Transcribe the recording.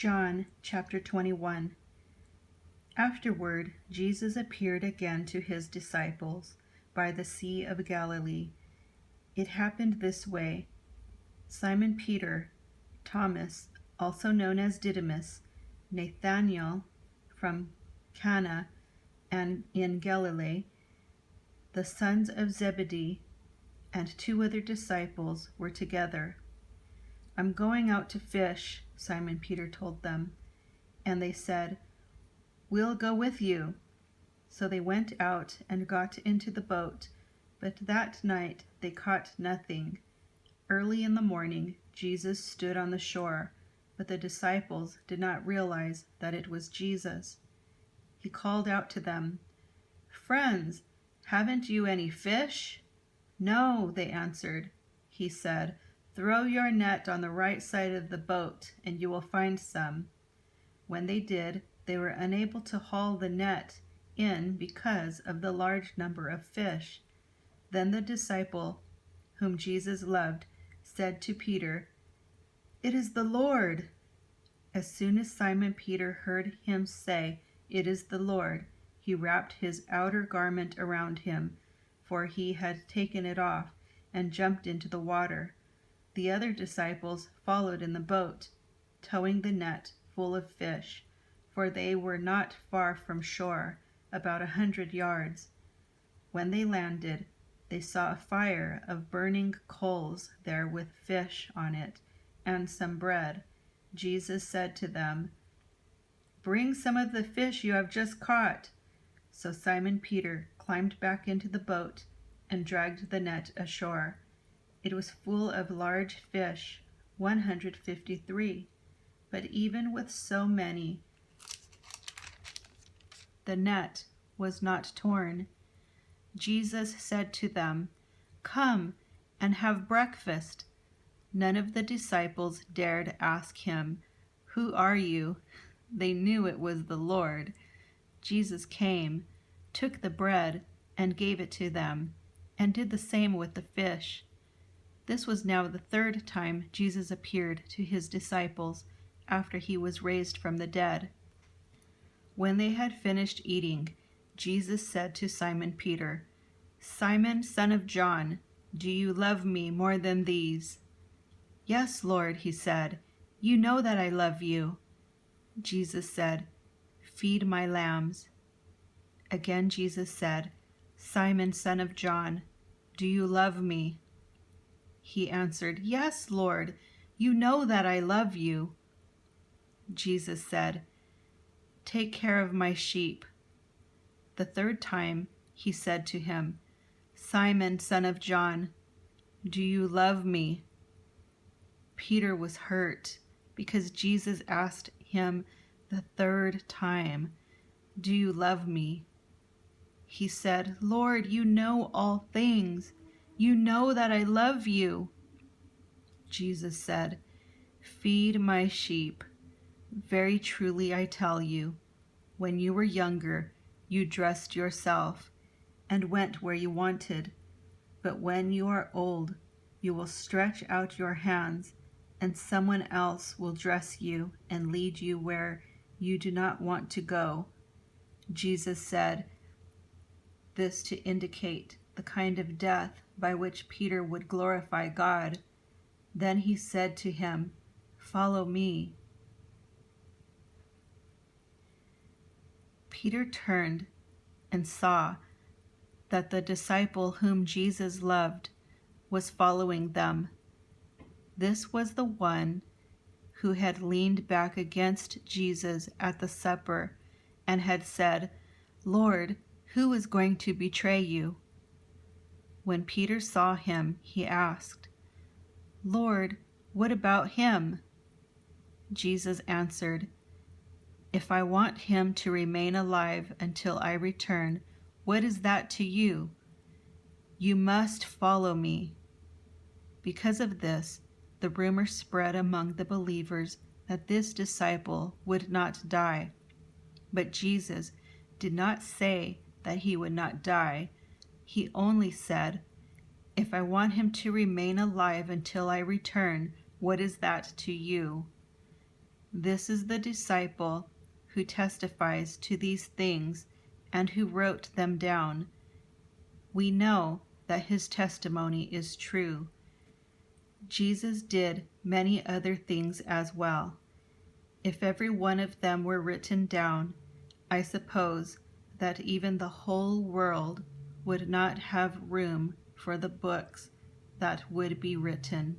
John chapter 21. Afterward, Jesus appeared again to his disciples by the Sea of Galilee. It happened this way. Simon Peter, Thomas, also known as Didymus, Nathanael from Cana and in Galilee, the sons of Zebedee, and 2 other disciples were together. "I'm going out to fish," Simon Peter told them. And they said, "We'll go with you." So they went out and got into the boat, but that night they caught nothing. Early in the morning, Jesus stood on the shore, but the disciples did not realize that it was Jesus. He called out to them, "Friends, haven't you any fish?" "No," they answered. He said, "Throw your net on the right side of the boat, and you will find some." When they did, they were unable to haul the net in because of the large number of fish. Then the disciple whom Jesus loved said to Peter, "It is the Lord." As soon as Simon Peter heard him say, "It is the Lord," he wrapped his outer garment around him, for he had taken it off, and jumped into the water. The other disciples followed in the boat, towing the net full of fish, for they were not far from shore, about 100 yards. When they landed, they saw a fire of burning coals there with fish on it, and some bread. Jesus said to them, "Bring some of the fish you have just caught." So Simon Peter climbed back into the boat and dragged the net ashore. It was full of large fish, 153. But even with so many, the net was not torn. Jesus said to them, "Come and have breakfast." None of the disciples dared ask him, "Who are you?" They knew it was the Lord. Jesus came, took the bread, and gave it to them, and did the same with the fish. This was now the 3rd time Jesus appeared to his disciples after he was raised from the dead. When they had finished eating, Jesus said to Simon Peter, "Simon, son of John, do you love me more than these?" "Yes, Lord," he said, "you know that I love you." Jesus said, "Feed my lambs." Again Jesus said, "Simon, son of John, do you love me?" He answered, "Yes, Lord, you know that I love you." Jesus said, "Take care of my sheep." The 3rd time he said to him, "Simon, son of John, do you love me?" Peter was hurt because Jesus asked him the 3rd time, "Do you love me?" He said, "Lord, you know all things. You know that I love you." Jesus said, "Feed my sheep. Very truly I tell you, when you were younger, you dressed yourself and went where you wanted. But when you are old, you will stretch out your hands, and someone else will dress you and lead you where you do not want to go." Jesus said this to indicate the kind of death by which Peter would glorify God. Then he said to him, "Follow me." Peter turned and saw that the disciple whom Jesus loved was following them. This was the one who had leaned back against Jesus at the supper and had said, "Lord, who is going to betray you?" When Peter saw him, he asked, "Lord, what about him?" Jesus answered, "If I want him to remain alive until I return, what is that to you? You must follow me." Because of this, the rumor spread among the believers that this disciple would not die. But Jesus did not say that he would not die. He only said, "If I want him to remain alive until I return, what is that to you?" This is the disciple who testifies to these things and who wrote them down. We know that his testimony is true. Jesus did many other things as well. If every one of them were written down, I suppose that even the whole world would not have room for the books that would be written.